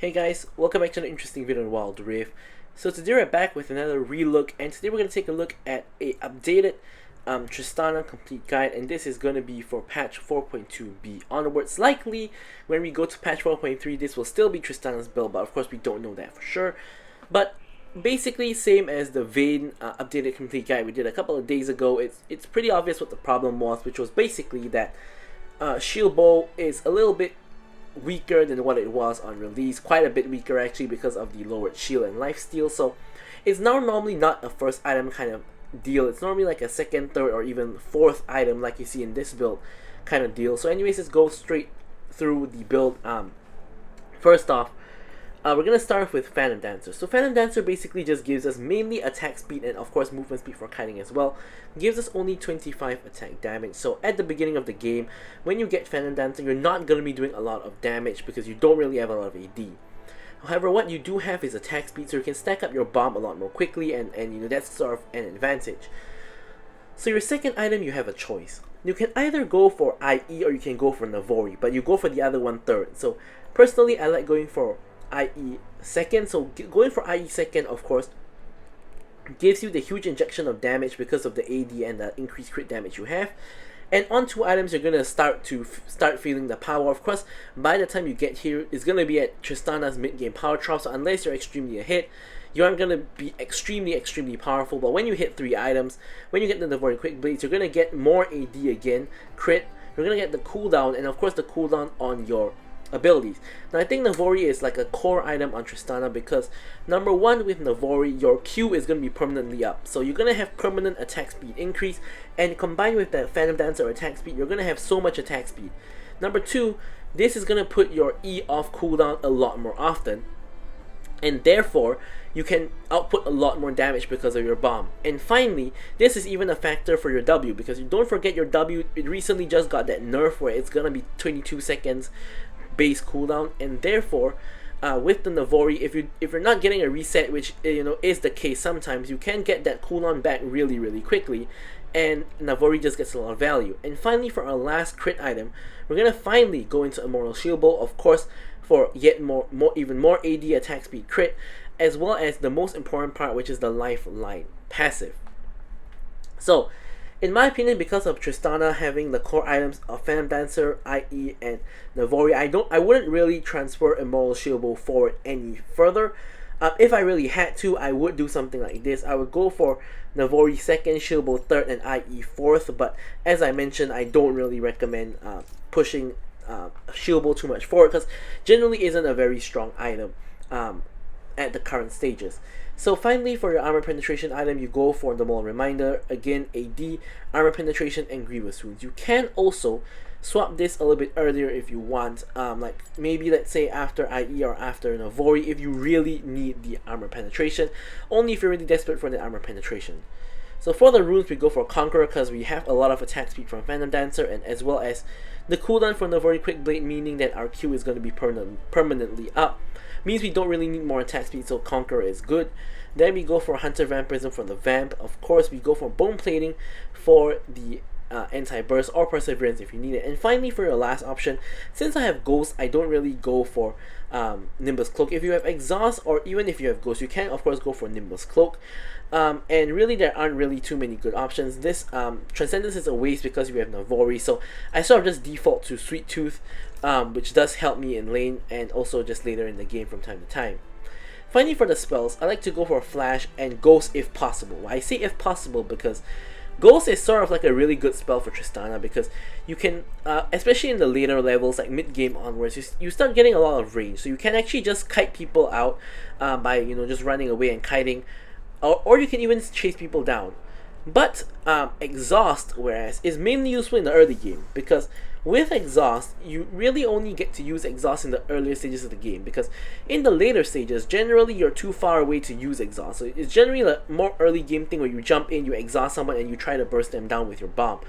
Hey guys, welcome back to an interesting video on Wild Rift. So today we're back with another relook, and today we're going to take a look at a updated Tristana complete guide, and this is going to be for patch 4.2b onwards. Likely when we go to patch 4.3 this will still be Tristana's build, but of course we don't know that for sure. But basically same as the Vayne updated complete guide we did a couple of days ago. It's pretty obvious what the problem was, which was basically that Shield Bow is a little bit weaker than what it was on release, quite a bit weaker actually because of the lowered shield and lifesteal. So it's now normally not a first item kind of deal, it's normally like a second, third, or even fourth item like you see in this build kind of deal. So anyways, let's go straight through the build. First off, we're going to start with Phantom Dancer. So Phantom Dancer basically just gives us mainly attack speed and of course movement speed for kiting as well. Gives us only 25 attack damage. So at the beginning of the game, when you get Phantom Dancer, you're not going to be doing a lot of damage because you don't really have a lot of AD. However, what you do have is attack speed, so you can stack up your bomb a lot more quickly, and you know, that's sort of an advantage. So your second item, you have a choice. You can either go for IE or you can go for Navori, but you go for the other one third. So personally, I like going for IE second. So going for IE second, of course, gives you the huge injection of damage because of the AD and the increased crit damage you have. And on two items, you're gonna start feeling the power. Of course, by the time you get here, it's gonna be at Tristana's mid game power trough. So unless you're extremely ahead, you aren't gonna be extremely powerful. But when you hit three items, when you get the Devouring Quick Blades, you're gonna get more AD again, crit. You're gonna get the cooldown, and of course the cooldown on your abilities. Now I think Navori is like a core item on Tristana because number one, with Navori, your Q is going to be permanently up. So you're going to have permanent attack speed increase, and combined with the Phantom Dancer attack speed, you're going to have so much attack speed. Number two, this is going to put your E off cooldown a lot more often, and therefore you can output a lot more damage because of your bomb. And finally, this is even a factor for your W, because you don't forget your W, it recently just got that nerf where it's going to be 22 seconds base cooldown, and therefore with the Navori, if you're not getting a reset, which you know is the case sometimes, you can get that cooldown back really quickly, and Navori just gets a lot of value. And finally, for our last crit item, we're gonna finally go into Immortal Shield Bow, of course, for yet even more AD attack speed crit, as well as the most important part, which is the Lifeline passive. So in my opinion, because of Tristana having the core items of Phantom Dancer, IE, and Navori, I wouldn't really transfer Immortal Shield Bow forward any further. If I really had to, I would do something like this. I would go for Navori second, Shield Bow third, and IE fourth. But as I mentioned, I don't really recommend pushing Shield Bow too much forward because generally isn't a very strong item at the current stages. So finally, for your armor penetration item, you go for the Maul Reminder, again AD, armor penetration, and grievous wounds. You can also swap this a little bit earlier if you want, like maybe let's say after IE or after Navori if you really need the armor penetration, only if you're really desperate for the armor penetration. So for the runes, we go for Conqueror because we have a lot of attack speed from Phantom Dancer, and as well as the cooldown for Navori Quick Blade, meaning that our Q is going to be permanently up. Means we don't really need more attack speed, so Conqueror is good. Then we go for Hunter Vampirism for the Vamp. Of course, we go for Bone Plating for the Anti-Burst, or Perseverance if you need it. And finally, for your last option, since I have Ghost, I don't really go for Nimbus Cloak. If you have Exhaust, or even if you have Ghost, you can of course go for Nimbus Cloak. And really there aren't really too many good options. This Transcendence is a waste because you have Navori, so I sort of just default to Sweet Tooth, which does help me in lane and also just later in the game from time to time. Finally, for the spells, I like to go for Flash and Ghost if possible. I say if possible because Ghost is sort of like a really good spell for Tristana because you can, especially in the later levels, like mid-game onwards, you start getting a lot of range. So you can actually just kite people out by, you know, just running away and kiting, or you can even chase people down. But Exhaust, whereas, is mainly useful in the early game because with Exhaust, you really only get to use Exhaust in the earlier stages of the game, because in the later stages, generally you're too far away to use Exhaust. So it's generally a more early game thing where you jump in, you exhaust someone, and you try to burst them down with your bomb.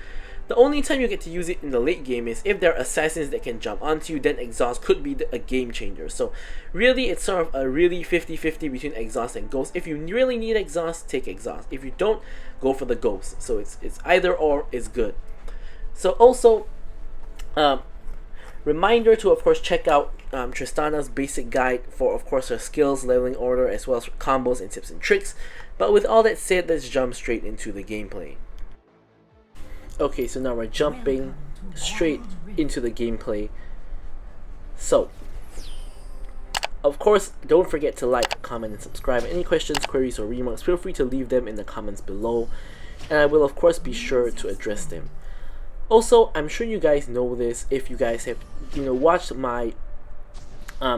The only time you get to use it in the late game is if there are assassins that can jump onto you, then Exhaust could be a game changer. So really, it's sort of a really 50-50 between Exhaust and Ghost. If you really need Exhaust, take Exhaust. If you don't, go for the Ghost. So it's either or is good. So also, Reminder to, of course, check out Tristana's basic guide for, of course, her skills, leveling order, as well as combos and tips and tricks. But with all that said, let's jump straight into the gameplay. Okay, so now we're jumping straight into the gameplay. So, of course, don't forget to like, comment, and subscribe. Any questions, queries, or remarks, feel free to leave them in the comments below, and I will, of course, be sure to address them. Also, I'm sure you guys know this if you guys have, watched my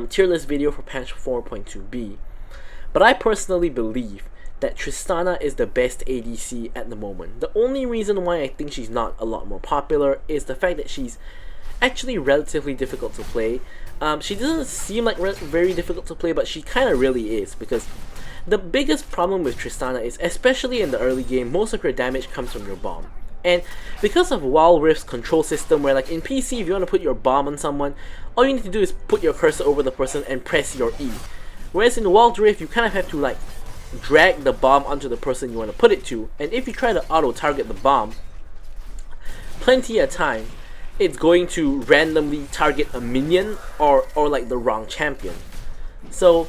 tier list video for patch 4.2b, but I personally believe that Tristana is the best ADC at the moment. The only reason why I think she's not a lot more popular is the fact that she's actually relatively difficult to play. She doesn't seem like very difficult to play, but she kind of really is, because the biggest problem with Tristana is, especially in the early game, most of your damage comes from your bomb. And because of Wild Rift's control system, where like in PC, if you want to put your bomb on someone, all you need to do is put your cursor over the person and press your E. Whereas in Wild Rift, you kind of have to like drag the bomb onto the person you want to put it to, and if you try to auto-target the bomb, plenty of time, it's going to randomly target a minion or like the wrong champion. So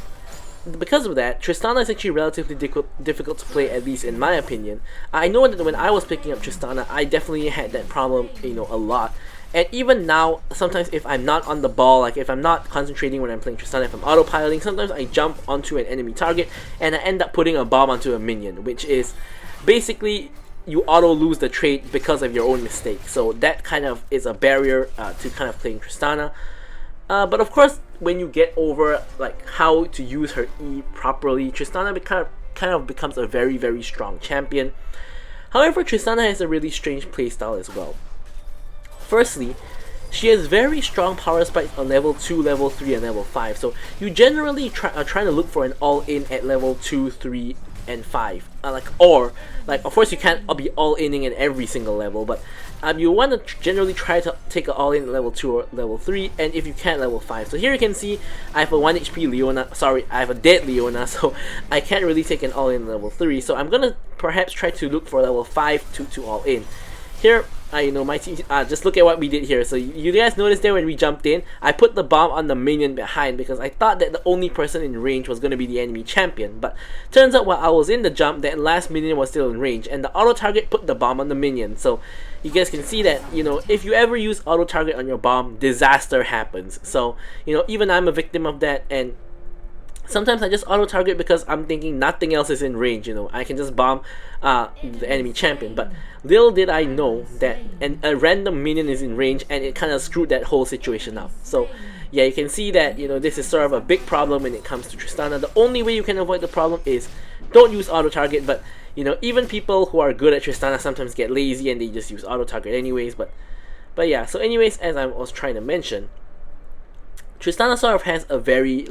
because of that, Tristana is actually relatively difficult to play, at least in my opinion. I know that when I was picking up Tristana, I definitely had that problem, a lot. And even now, sometimes if I'm not on the ball, like if I'm not concentrating when I'm playing Tristana, if I'm autopiloting, sometimes I jump onto an enemy target and I end up putting a bomb onto a minion, which is basically you auto lose the trade because of your own mistake. So that kind of is a barrier to kind of playing Tristana. But of course, when you get over like how to use her E properly, Tristana kind of becomes a very, very strong champion. However, Tristana has a really strange playstyle as well. Firstly, she has very strong power spikes on level 2, level 3, and level 5. So you generally are trying to look for an all-in at level 2, 3, and 5. Of course you can't be all-inning in every single level, but you want to generally try to take an all-in at level 2 or level 3, and if you can't, level 5. So here you can see I have a 1 HP Leona, I have a dead Leona, so I can't really take an all-in level 3. So I'm gonna perhaps try to look for level 5 to all-in. Here, my team, just look at what we did here. So you guys noticed there when we jumped in, I put the bomb on the minion behind because I thought that the only person in range was going to be the enemy champion. But turns out while I was in the jump, that last minion was still in range, and the auto target put the bomb on the minion. So you guys can see that, if you ever use auto target on your bomb, disaster happens. So, even I'm a victim of that, and sometimes I just auto-target because I'm thinking nothing else is in range, I can just bomb the enemy champion. But little did I know that a random minion is in range, and it kind of screwed that whole situation up. So yeah, you can see that, this is sort of a big problem when it comes to Tristana. The only way you can avoid the problem is don't use auto-target, but even people who are good at Tristana sometimes get lazy and they just use auto-target anyways. But yeah, so anyways, as I was trying to mention, Tristana sort of has a very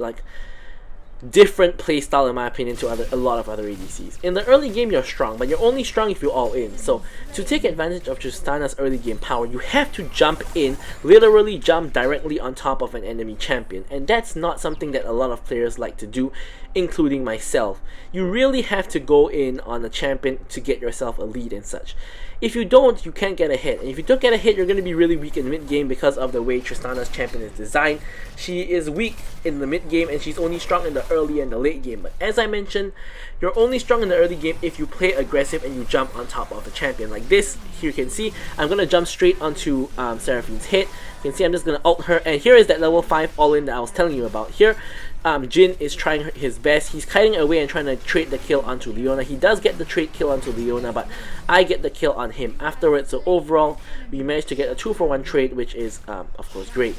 different playstyle in my opinion to a lot of other ADCs. In the early game you're strong, but you're only strong if you're all in. So to take advantage of Tristana's early game power, you have to jump in, literally jump directly on top of an enemy champion, and that's not something that a lot of players like to do, including myself. You really have to go in on a champion to get yourself a lead and such. If you don't, you can't get a hit, and if you don't get a hit, you're going to be really weak in mid game because of the way Tristana's champion is designed. She is weak in the mid game, and she's only strong in the early and the late game. But as I mentioned, you're only strong in the early game if you play aggressive and you jump on top of the champion. Like this, here you can see, I'm going to jump straight onto Seraphine's hit. You can see I'm just going to ult her, and here is that level 5 all-in that I was telling you about. Here, Jin is trying his best. He's kiting away and trying to trade the kill onto Leona. He does get the trade kill onto Leona, but I get the kill on him afterwards. So overall, we managed to get a 2-for-1 trade, which is, of course, great.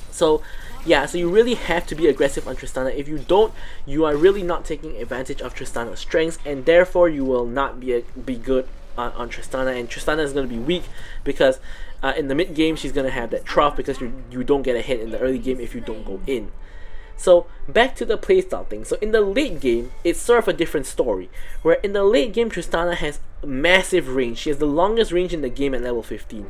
So yeah, so you really have to be aggressive on Tristana. If you don't, you are really not taking advantage of Tristana's strengths, and therefore you will not be good on Tristana. And Tristana is going to be weak because in the mid game she's going to have that trough because you don't get a hit in the early game if you don't go in. So back to the playstyle thing. So in the late game, it's sort of a different story. Where in the late game, Tristana has massive range. She has the longest range in the game at level 15.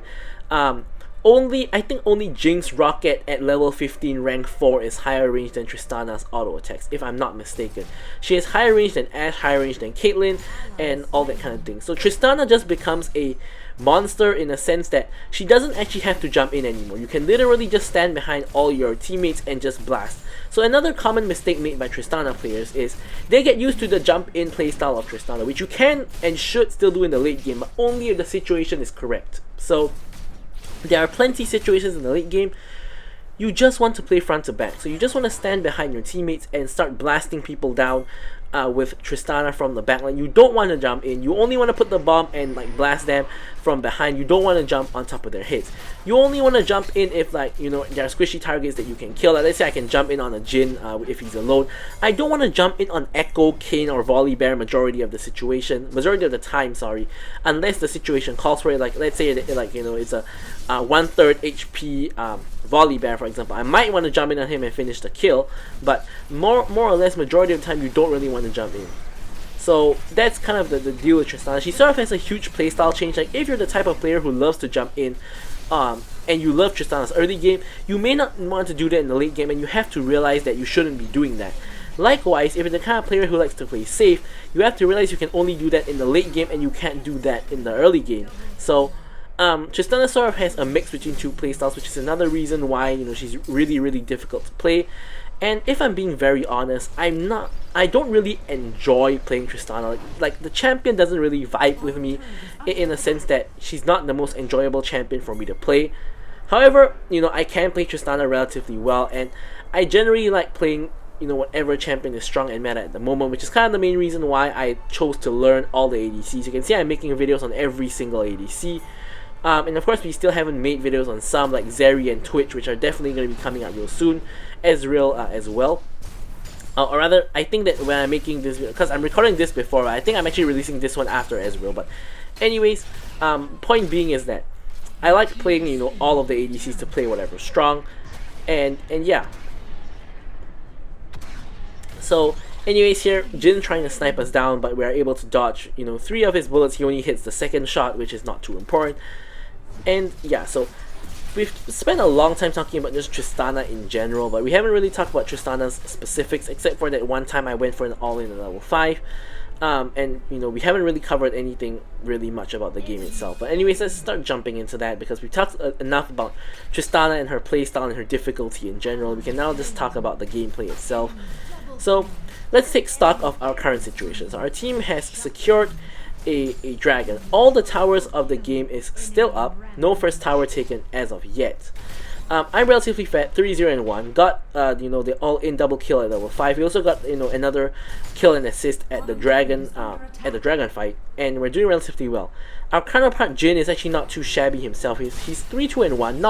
I think only Jinx Rocket at level 15 rank 4 is higher range than Tristana's auto attacks, if I'm not mistaken. She has higher range than Ashe, higher range than Caitlyn, and all that kind of thing. So Tristana just becomes a monster in a sense that she doesn't actually have to jump in anymore. You can literally just stand behind all your teammates and just blast. So another common mistake made by Tristana players is they get used to the jump in playstyle of Tristana, which you can and should still do in the late game, but only if the situation is correct. So there are plenty situations in the late game you just want to play front to back. So you just want to stand behind your teammates and start blasting people down with Tristana from the backline. You don't want to jump in. You only want to put the bomb and like blast them from behind. You don't want to jump on top of their hits. You only want to jump in if, like, you know, there are squishy targets that you can kill. Like, let's say I can jump in on a Jhin if he's alone. I don't want to jump in on Echo, Kayn, or Volibear majority of the time, sorry, unless the situation calls for it. Like, let's say like, you know, it's a 1/3 HP Volibear, for example. I might want to jump in on him and finish the kill, but more or less majority of the time you don't really want to jump in. So that's kind of the deal with Tristana. She sort of has a huge playstyle change. Like, if you're the type of player who loves to jump in and you love Tristana's early game, you may not want to do that in the late game, and you have to realize that you shouldn't be doing that. Likewise, if you're the kind of player who likes to play safe, you have to realize you can only do that in the late game and you can't do that in the early game. So Tristana sort of has a mix between two playstyles, which is another reason why, you know, she's really difficult to play. And if I'm being very honest, I don't really enjoy playing Tristana. Like the champion doesn't really vibe with me in a sense that she's not the most enjoyable champion for me to play. However, you know, I can play Tristana relatively well, and I generally like playing, you know, whatever champion is strong and meta at the moment, which is kind of the main reason why I chose to learn all the ADCs. You can see I'm making videos on every single ADC. And of course, we still haven't made videos on some like Zeri and Twitch, which are definitely going to be coming out real soon. Ezreal as well. Or rather, I think that when I'm making this video, because I'm recording this before, I think I'm actually releasing this one after Ezreal. But anyways, point being is that I like playing, you know, all of the ADCs to play whatever's strong. And yeah. So anyways, here, Jhin trying to snipe us down, but we are able to dodge, you know, 3 of his bullets. He only hits the second shot, which is not too important. And yeah, so we've spent a long time talking about just Tristana in general, but we haven't really talked about Tristana's specifics, except for that one time I went for an all-in at level 5. And, you know, we haven't really covered anything really much about the game itself. But anyways, let's start jumping into that, because we've talked enough about Tristana and her playstyle and her difficulty in general. We can now just talk about the gameplay itself. So let's take stock of our current situation. So our team has secured a dragon. All the towers of the game is still up. No first tower taken as of yet. I'm relatively fat, 3-0 and 1. Got you know, the all-in double kill at level 5. We also got, you know, another kill and assist at the dragon fight, and we're doing relatively well. Our counterpart Jhin is actually not too shabby himself. He's 3-2 and 1.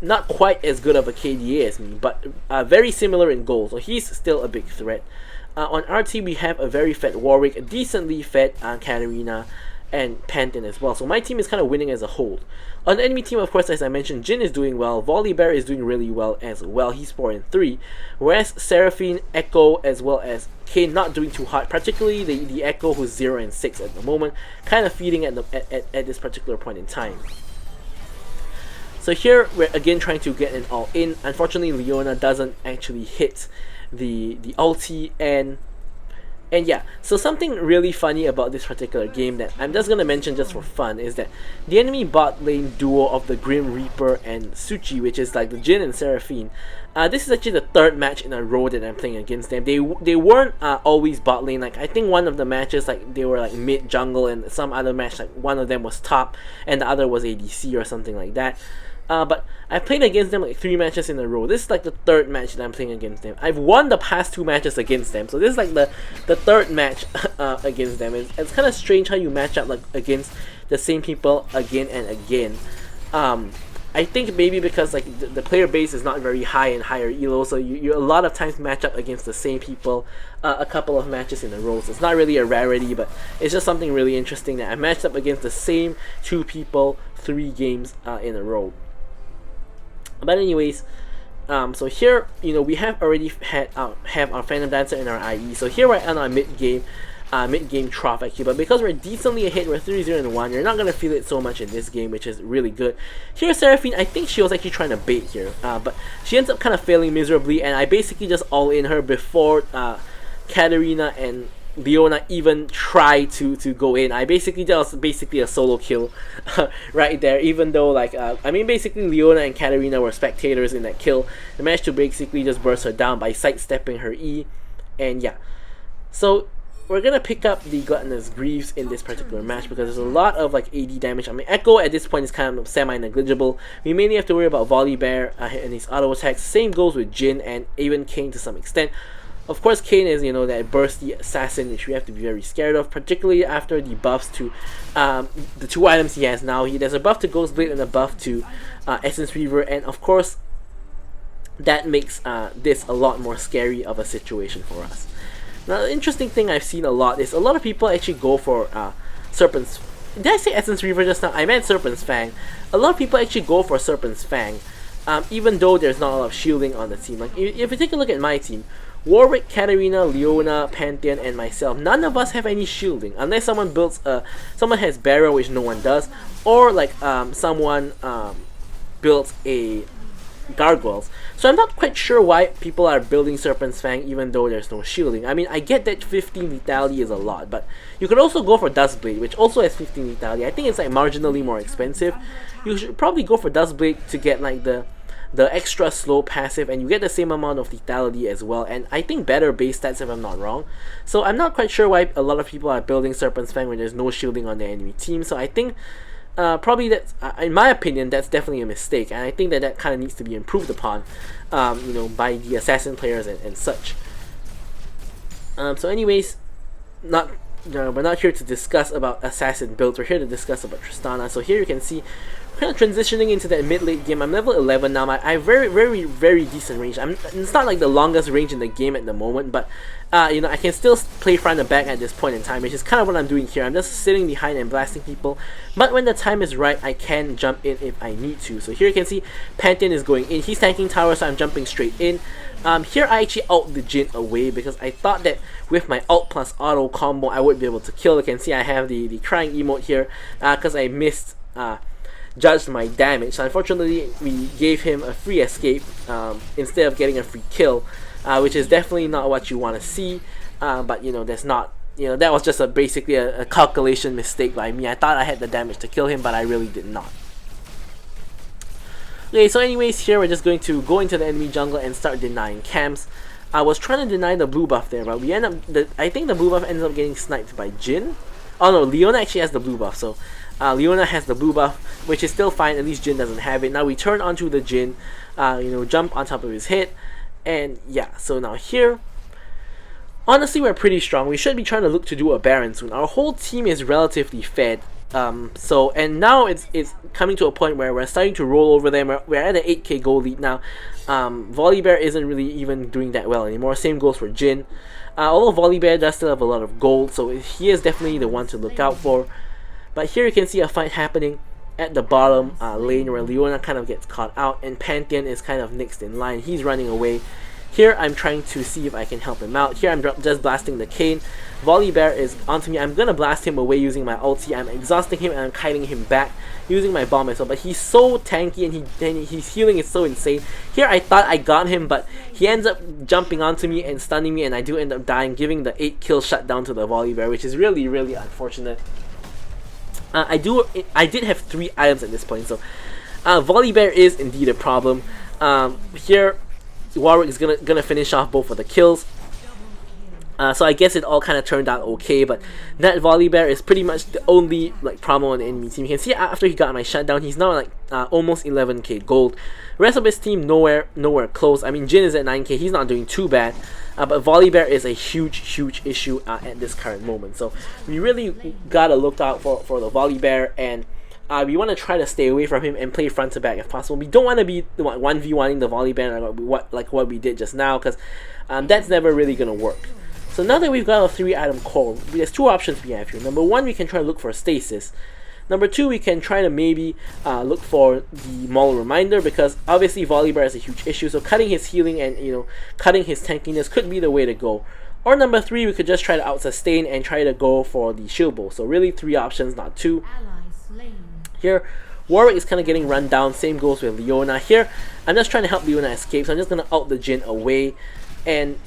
Not quite as good of a KDA as me, but very similar in goal, so he's still a big threat. On our team, we have a very fed Warwick, a decently fed Katarina, and Pantheon as well. So my team is kind of winning as a whole. On the enemy team, of course, as I mentioned, Jhin is doing well. Volibear is doing really well as well. He's 4 and 3. Whereas Seraphine, Echo, as well as Kayn not doing too hot. Particularly the Echo, who's 0 and 6 at the moment, kind of feeding at this particular point in time. So here we're again trying to get an all-in. Unfortunately, Leona doesn't actually hit the ulti, and yeah, so something really funny about this particular game that I'm just gonna mention just for fun is that the enemy bot lane duo of the Grim Reaper and Suchi, which is like the Jhin and Seraphine, this is actually the 3rd match in a row that I'm playing against them. They weren't always bot lane. Like, I think one of the matches, like, they were like mid jungle, and some other match, like, one of them was top and the other was ADC or something like that. But I played against them like 3 matches in a row. This is like the 3rd match that I'm playing against them. I've won the past 2 matches against them, so this is like the 3rd match against them. It's kind of strange how you match up like against the same people again and again. I think maybe because like the player base is not very high in higher elo, so you a lot of times match up against the same people a couple of matches in a row. So it's not really a rarity, but it's just something really interesting that I matched up against the same 2 people 3 games in a row. But anyways, so here, you know, we have already have our Phantom Dancer in our IE. So here we're on our mid game. mid-game trough actually, but because we're decently ahead, we're 3-0-1, you're not going to feel it so much in this game, which is really good. Here, Seraphine, I think she was actually trying to bait here, but she ends up kind of failing miserably, and I basically just all-in her before Katarina and Leona even try to go in. That was basically a solo kill right there, even though like I mean basically Leona and Katarina were spectators in that kill. I managed to basically just burst her down by sidestepping her E, and yeah. So we're gonna pick up the Gluttonous Greaves in this particular match because there's a lot of like AD damage. I mean Echo at this point is kind of semi-negligible. We mainly have to worry about Volibear and his auto attacks. Same goes with Jhin and even Kayn to some extent. Of course, Kayn is, you know, that bursty assassin, which we have to be very scared of, particularly after the buffs to the 2 items he has now. There's a buff to Ghostblade and a buff to Essence Reaver, and of course, that makes this a lot more scary of a situation for us. Now, the interesting thing I've seen a lot is a lot of people actually go for Serpent's... Did I say Essence Reaver just now? I meant Serpent's Fang. A lot of people actually go for Serpent's Fang, even though there's not a lot of shielding on the team. Like, if you take a look at my team, Warwick, Katarina, Leona, Pantheon, and myself, none of us have any shielding unless someone builds someone has barrier, which no one does, or like someone builds a gargoyles. So I'm not quite sure why people are building Serpent's Fang even though there's no shielding. I mean, I get that 15 lethality is a lot, but you could also go for Duskblade, which also has 15 lethality. I think it's like marginally more expensive. You should probably go for Duskblade to get like the extra slow passive, and you get the same amount of lethality as well, and I think better base stats if I'm not wrong. So I'm not quite sure why a lot of people are building Serpent's Fang when there's no shielding on the enemy team. So I think probably that's, in my opinion, that's definitely a mistake, and I think that kind of needs to be improved upon, you know, by the assassin players and such. So anyways, we're not here to discuss about assassin builds, we're here to discuss about Tristana. So here you can see kind of transitioning into that mid-late game. I'm level 11 now. I have very decent range. It's not like the longest range in the game at the moment, but you know, I can still play front and back at this point in time, which is kind of what I'm doing here. I'm just sitting behind and blasting people, but when the time is right, I can jump in if I need to. So here you can see Pantheon is going in. He's tanking tower, so I'm jumping straight in. Here I actually ult the Jhin away because I thought that with my ult plus auto combo I would be able to kill. You can see I have the crying emote here because I missed judged my damage. So unfortunately we gave him a free escape instead of getting a free kill, which is definitely not what you want to see, but you know, that's not, you know, that was just basically a calculation mistake by me. I thought I had the damage to kill him, but I really did not. Okay, so anyways, here we're just going to go into the enemy jungle and start denying camps. I was trying to deny the blue buff there, but we end up, I think the blue buff ends up getting sniped by Jhin. Oh no, Leona actually has the blue buff, so Leona has the blue buff, which is still fine. At least Jhin doesn't have it. Now we turn onto the Jhin, you know, jump on top of his hit, and yeah. So now here, honestly, we're pretty strong. We should be trying to look to do a Baron soon. Our whole team is relatively fed. So and now it's coming to a point where we're starting to roll over them. We're at an 8k gold lead now. Volibear isn't really even doing that well anymore. Same goes for Jhin. Although Volibear does still have a lot of gold, so he is definitely the one to look out for. But here you can see a fight happening at the bottom lane where Leona kind of gets caught out and Pantheon is kind of next in line. He's running away. Here I'm trying to see if I can help him out. Here I'm just blasting the Kayn. Volibear is onto me. I'm gonna blast him away using my ulti. I'm exhausting him and I'm kiting him back using my bomb as well. But he's so tanky and his healing is so insane. Here I thought I got him, but he ends up jumping onto me and stunning me, and I do end up dying, giving the 8-kill shutdown to the Volibear, which is really unfortunate. I did have 3 items at this point, so Volibear is indeed a problem. Here Warwick is gonna finish off both of the kills. So I guess it all kind of turned out okay, but that Volibear is pretty much the only like problem on the enemy team. You can see after he got my shutdown, he's now like almost 11k gold. The rest of his team nowhere close. I mean, Jhin is at 9k. He's not doing too bad, but Volibear is a huge issue at this current moment. So we really gotta look out for the Volibear, and we want to try to stay away from him and play front to back if possible. We don't want to be 1v1ing the Volibear like what we did just now, because that's never really gonna work. So now that we've got a 3-item core, there's 2 options we have here. Number 1, we can try to look for stasis. Number 2, we can try to maybe look for the Maul Reminder, because obviously Volibear is a huge issue. So cutting his healing and, you know, cutting his tankiness could be the way to go. Or number 3, we could just try to out-sustain and try to go for the shield bow. So really 3 options, not 2. Here, Warwick is kind of getting run down. Same goes with Leona. Here, I'm just trying to help Leona escape. So I'm just going to out the Jhin away. And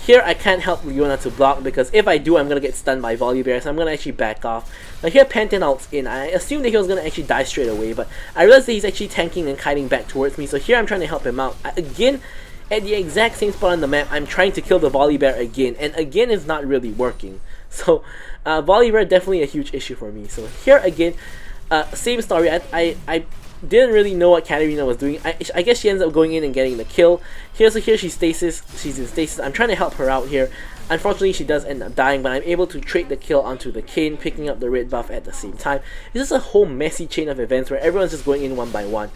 here, I can't help Leona to block because if I do, I'm going to get stunned by Volibear. So I'm going to actually back off. Now here, Pantheon ults in. I assumed that he was going to actually die straight away. But I realized that he's actually tanking and kiting back towards me. So here, I'm trying to help him out. Again, at the exact same spot on the map, I'm trying to kill the Volibear again. And again, it's not really working. So Volibear definitely a huge issue for me. So here again, same story. I didn't really know what Katarina was doing. I guess she ends up going in and getting the kill. Here she's stasis. She's in stasis. I'm trying to help her out here. Unfortunately, she does end up dying, but I'm able to trade the kill onto the Kayn, picking up the red buff at the same time. It's just a whole messy chain of events where everyone's just going in one by one.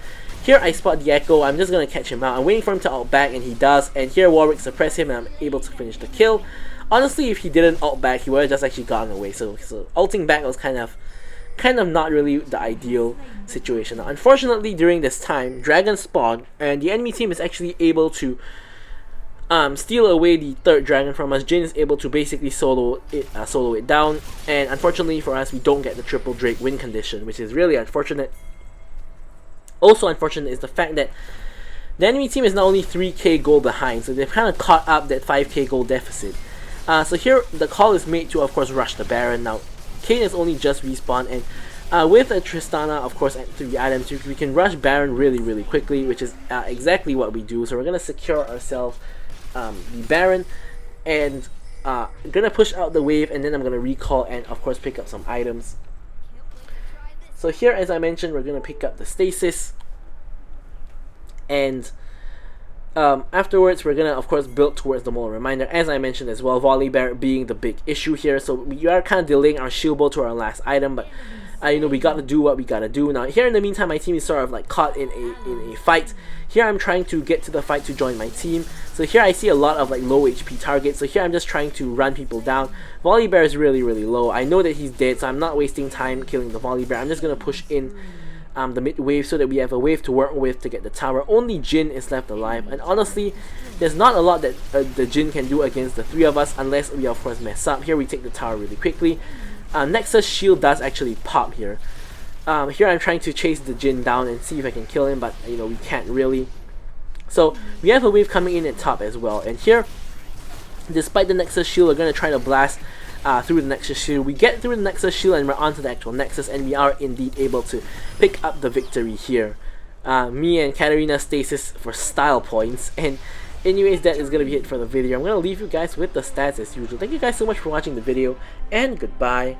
Here I spot the Echo. I'm just going to catch him out. I'm waiting for him to ult back, and he does. And here Warwick suppress him, and I'm able to finish the kill. Honestly, if he didn't ult back, he would have just actually gotten away. So ulting back was kind of not really the ideal situation. Now, unfortunately, during this time, Dragon spawned, and the enemy team is actually able to steal away the 3rd dragon from us. Jhin is able to basically solo it down, and unfortunately for us, we don't get the triple Drake win condition, which is really unfortunate. Also unfortunate is the fact that the enemy team is not only 3k gold behind, so they've kind of caught up that 5k gold deficit. So here the call is made to, of course, rush the Baron. Now Kayn is only just respawned, and with a Tristana, of course, and 3 items, we can rush Baron really quickly, which is exactly what we do. So we're gonna secure ourselves the Baron, and gonna push out the wave, and then I'm gonna recall and of course pick up some items. So here, as I mentioned, we're gonna pick up the stasis, and afterwards we're gonna of course build towards the Molar Reminder, as I mentioned as well, Volibear being the big issue here. So we are kind of delaying our shield bow to our last item, but you know, we gotta do what we gotta do. Now here in the meantime, my team is sort of like caught in a fight. Here I'm trying to get to the fight to join my team. So here I see a lot of like low HP targets. So here I'm just trying to run people down. Volibear is really low. I know that he's dead, so I'm not wasting time killing the Volibear. I'm just gonna push in the mid wave so that we have a wave to work with to get the tower. Only Jhin is left alive, and honestly, there's not a lot that the Jhin can do against the 3 of us unless we of course mess up. Here we take the tower really quickly. Nexus shield does actually pop here. Here I'm trying to chase the Jhin down and see if I can kill him, but you know, we can't really. So we have a wave coming in at top as well, and here, despite the Nexus shield, we're going to try to blast through the Nexus shield. We get through the Nexus shield and we're onto the actual Nexus, and we are indeed able to pick up the victory here. Me and Katarina stasis for style points, and anyways, that is going to be it for the video. I'm going to leave you guys with the stats as usual. Thank you guys so much for watching the video, and goodbye.